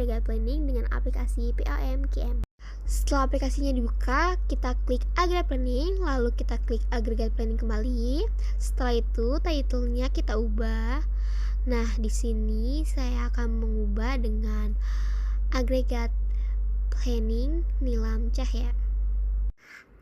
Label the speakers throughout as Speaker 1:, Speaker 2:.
Speaker 1: aggregate planning dengan aplikasi PAMQM. Setelah aplikasinya dibuka, kita klik aggregate planning, lalu kita klik aggregate planning kembali. Setelah itu, title-nya kita ubah. Nah, di sini saya akan mengubah dengan aggregate planning Nilam Cahya.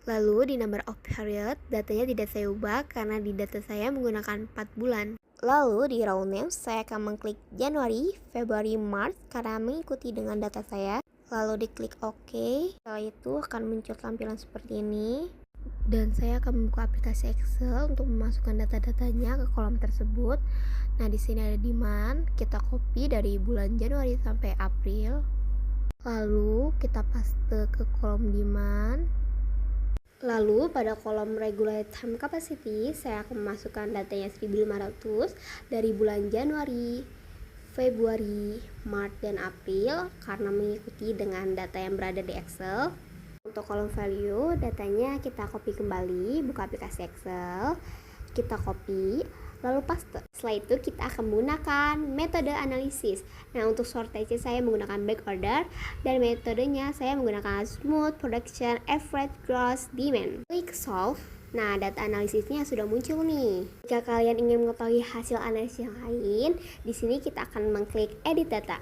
Speaker 1: Lalu di number of period, datanya tidak saya ubah karena di data saya menggunakan 4 bulan. Lalu di row name, saya akan mengklik Januari, Februari, Maret karena mengikuti dengan data saya. Lalu diklik OK. Setelah itu akan muncul tampilan seperti ini. Dan saya akan membuka aplikasi Excel untuk memasukkan data-datanya ke kolom tersebut. Nah, di sini ada demand, kita copy dari bulan Januari sampai April. Lalu kita paste ke kolom demand. Lalu pada kolom regular time capacity, saya akan memasukkan datanya 1500 dari bulan Januari, Februari, Maret, dan April karena mengikuti dengan data yang berada di Excel. Untuk kolom value, datanya kita copy kembali, buka aplikasi Excel, kita copy, lalu paste. Setelah itu kita akan menggunakan metode analisis. Nah, untuk shortage saya menggunakan back order dan metodenya saya menggunakan smooth production average gross demand. Klik solve. Nah, data analisisnya sudah muncul nih. Jika kalian ingin mengetahui hasil analisis yang lain, di sini kita akan mengklik edit data.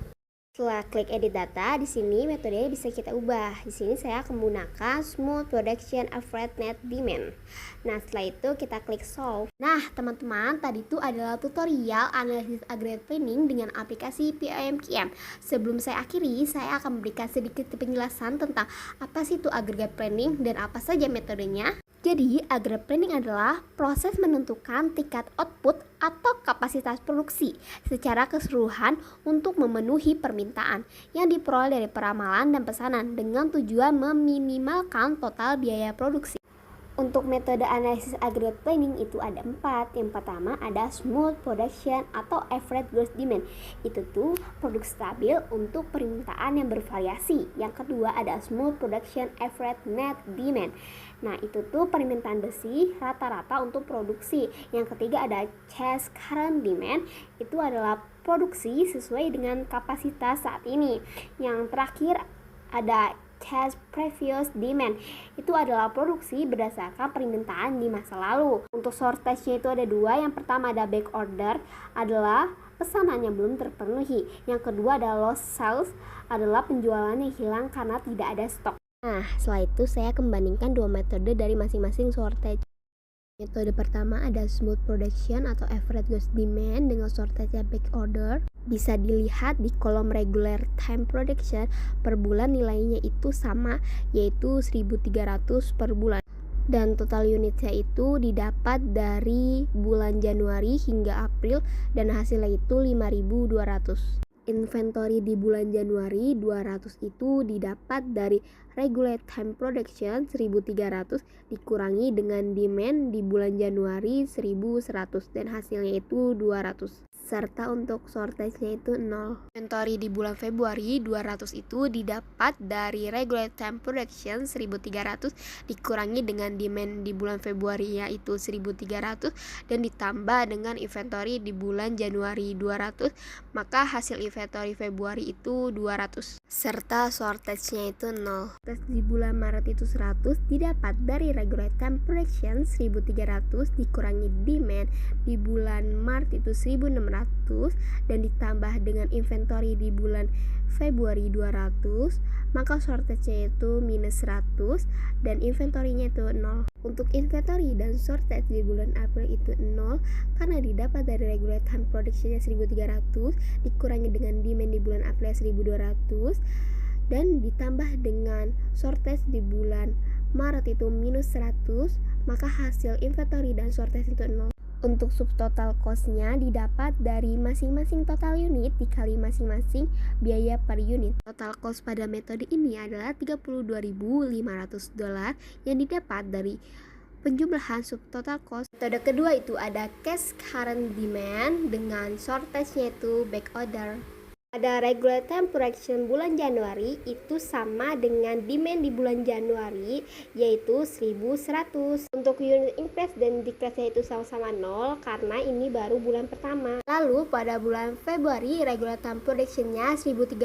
Speaker 1: Setelah klik edit data, di sini metodenya bisa kita ubah. Di sini saya akan menggunakan smooth production average net demand. Nah, setelah itu kita klik solve. Nah, teman-teman, tadi itu adalah tutorial analisis aggregate planning dengan aplikasi PAMQM. Sebelum saya akhiri, saya akan memberikan sedikit penjelasan tentang apa sih itu aggregate planning dan apa saja metodenya. Jadi, aggregate planning adalah proses menentukan tingkat output atau kapasitas produksi secara keseluruhan untuk memenuhi permintaan yang diperoleh dari peramalan dan pesanan dengan tujuan meminimalkan total biaya produksi. Untuk metode analisis aggregate planning itu ada 4. Yang pertama ada smooth production atau average gross demand. Itu tuh produk stabil untuk permintaan yang bervariasi. Yang kedua ada smooth production average net demand. Nah, itu tuh permintaan besi rata-rata untuk produksi. Yang ketiga ada cash current demand. Itu adalah produksi sesuai dengan kapasitas saat ini. Yang terakhir ada cash previous demand. Itu adalah produksi berdasarkan permintaan di masa lalu. Untuk shortage-nya itu ada 2. Yang pertama ada back order, adalah pesanan yang belum terpenuhi. Yang kedua ada lost sales, adalah penjualan yang hilang karena tidak ada stok. Nah, setelah itu saya kembandingkan 2 metode dari masing-masing shortage. Metode pertama ada smooth production atau average gross demand dengan shortage back order. Bisa dilihat di kolom regular time production, per bulan nilainya itu sama, yaitu 1.300 per bulan. Dan total unitnya itu didapat dari bulan Januari hingga April dan hasilnya itu 5.200. Inventory di bulan Januari 200 itu didapat dari regular time production 1.300 dikurangi dengan demand di bulan Januari 1.100 dan hasilnya itu 200. Serta untuk shortage-nya itu 0. Inventory di bulan Februari 200 itu didapat dari regular time production 1.300 dikurangi dengan demand di bulan Februari yaitu 1.300 dan ditambah dengan inventory di bulan Januari 200, maka hasil inventory Februari itu 200 serta shortage-nya itu 0. Terus di bulan Maret itu 100 didapat dari regular time production 1.300 dikurangi demand di bulan Maret itu 1.600 dan ditambah dengan inventory di bulan Februari 200, maka shortage-nya itu minus 100 dan inventory-nya itu 0. Untuk inventory dan shortage di bulan April itu 0 karena didapat dari regular time production-nya 1.300 dikurangi dengan demand di bulan April 1.200 dan ditambah dengan shortage di bulan Maret itu minus 100, maka hasil inventory dan shortage itu 0. Untuk subtotal cost-nya didapat dari masing-masing total unit dikali masing-masing biaya per unit. Total cost pada metode ini adalah $32.500 yang didapat dari penjumlahan subtotal cost. Metode kedua itu ada cash current demand dengan shortage-nya itu back order. Pada regular time production bulan Januari itu sama dengan demand di bulan Januari, yaitu 1100. Untuk unit increase dan decrease itu sama-sama 0 karena ini baru bulan pertama. Lalu pada bulan Februari regular time production-nya 1300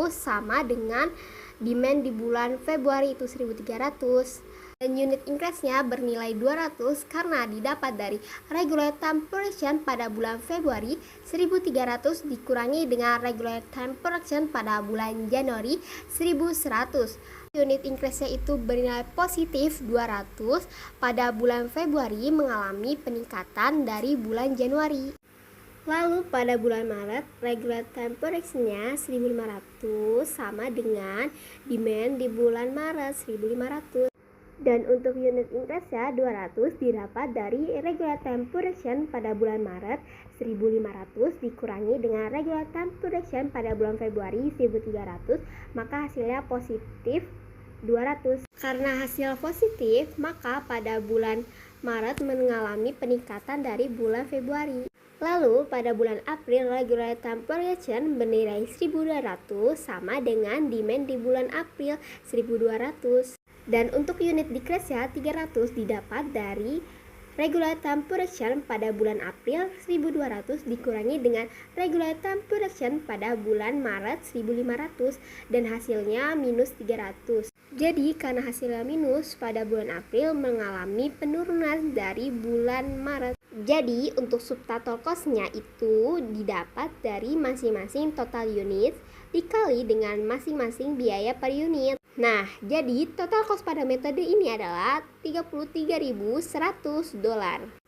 Speaker 1: sama dengan demand di bulan Februari itu 1300. Dan unit increase-nya bernilai 200 karena didapat dari regular time production pada bulan Februari 1300 dikurangi dengan regular time production pada bulan Januari 1100. Unit increase-nya itu bernilai positif 200 pada bulan Februari mengalami peningkatan dari bulan Januari. Lalu pada bulan Maret, regular time production-nya 1500 sama dengan demand di bulan Maret 1500. Dan untuk unit increase-nya 200 didapat dari regular time production pada bulan Maret 1500 dikurangi dengan regular time production pada bulan Februari 1300, maka hasilnya positif 200. Karena hasil positif, maka pada bulan Maret mengalami peningkatan dari bulan Februari. Lalu pada bulan April regular time production bernilai 1200 sama dengan demand di bulan April 1200. Dan untuk unit decrease-nya 300 didapat dari regular time production pada bulan April 1200 dikurangi dengan regular time production pada bulan Maret 1500 dan hasilnya minus 300. Jadi karena hasilnya minus pada bulan April mengalami penurunan dari bulan Maret. Jadi untuk subtotal cost-nya itu didapat dari masing-masing total unit dikali dengan masing-masing biaya per unit. Nah, jadi total cost pada metode ini adalah $33.100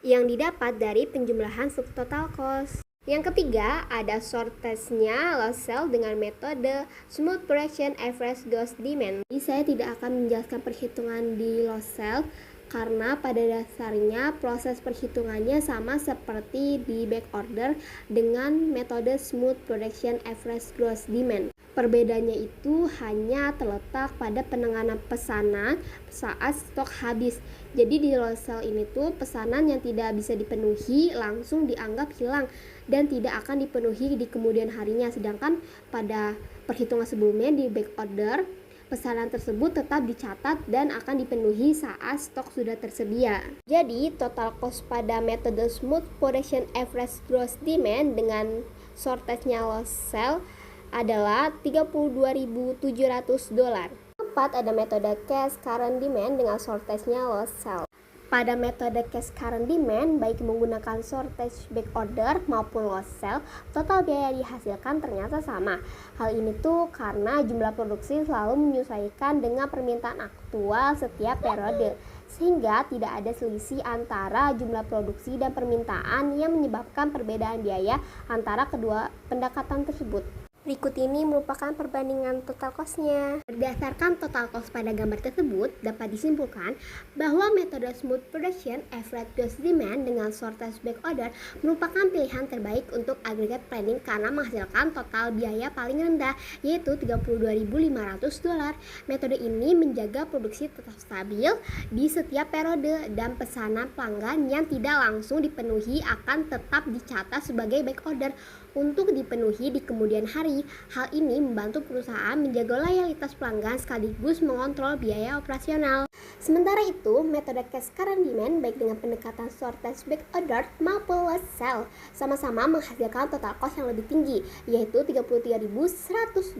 Speaker 1: yang didapat dari penjumlahan subtotal cost. Yang ketiga, ada shortage-nya lost sale dengan metode smooth production average gross demand. Jadi saya tidak akan menjelaskan perhitungan di lost sale karena pada dasarnya proses perhitungannya sama seperti di back order dengan metode smooth production average gross demand. Perbedaannya itu hanya terletak pada penanganan pesanan saat stok habis. Jadi di lost sale ini tuh pesanan yang tidak bisa dipenuhi langsung dianggap hilang dan tidak akan dipenuhi di kemudian harinya. Sedangkan pada perhitungan sebelumnya di back order, pesanan tersebut tetap dicatat dan akan dipenuhi saat stok sudah tersedia. Jadi total cost pada metode smooth production average gross demand dengan shortage-nya lost sale adalah $32.700. Keempat, ada metode cash current demand dengan shortage-nya lost sale. Pada metode cash current demand, baik menggunakan shortage back order maupun lost sale, total biaya dihasilkan ternyata sama. Hal ini tuh karena jumlah produksi selalu menyesuaikan dengan permintaan aktual setiap periode, sehingga tidak ada selisih antara jumlah produksi dan permintaan yang menyebabkan perbedaan biaya antara kedua pendekatan tersebut. Berikut ini merupakan perbandingan total cost-nya. Berdasarkan total cost pada gambar tersebut, dapat disimpulkan bahwa metode smooth production average gross demand dengan shortage back order merupakan pilihan terbaik untuk aggregate planning karena menghasilkan total biaya paling rendah, yaitu $32.500. Metode ini menjaga produksi tetap stabil di setiap periode dan pesanan pelanggan yang tidak langsung dipenuhi akan tetap dicatat sebagai back order untuk dipenuhi di kemudian hari. Hal ini membantu perusahaan menjaga loyalitas pelanggan sekaligus mengontrol biaya operasional. Sementara itu, metode cash current demand baik dengan pendekatan shortage back order maupun lost sale sama-sama menghasilkan total cost yang lebih tinggi, yaitu $33.100.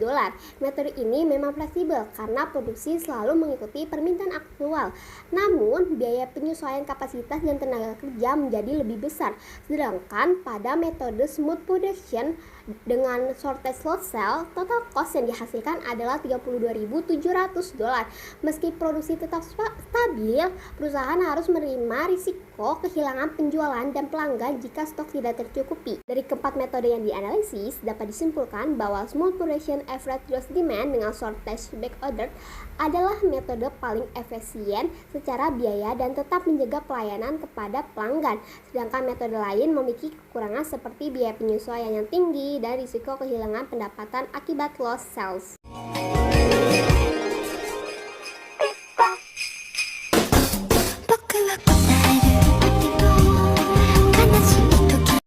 Speaker 1: Metode ini memang fleksibel karena produksi selalu mengikuti permintaan aktual. Namun, biaya penyesuaian kapasitas dan tenaga kerja menjadi lebih besar. Sedangkan pada metode smooth production dengan shortage lost sale, total cost yang dihasilkan adalah $32.700. Meski produksi tetap stabil, perusahaan harus menerima risiko kehilangan penjualan dan pelanggan jika stok tidak tercukupi. Dari keempat metode yang dianalisis, dapat disimpulkan bahwa smooth production average gross demand dengan shortage back order adalah metode paling efisien secara biaya dan tetap menjaga pelayanan kepada pelanggan. Sedangkan metode lain memiliki kekurangan seperti biaya penyesuaian yang tinggi dan risiko kehilangan pendapatan akibat lost sales.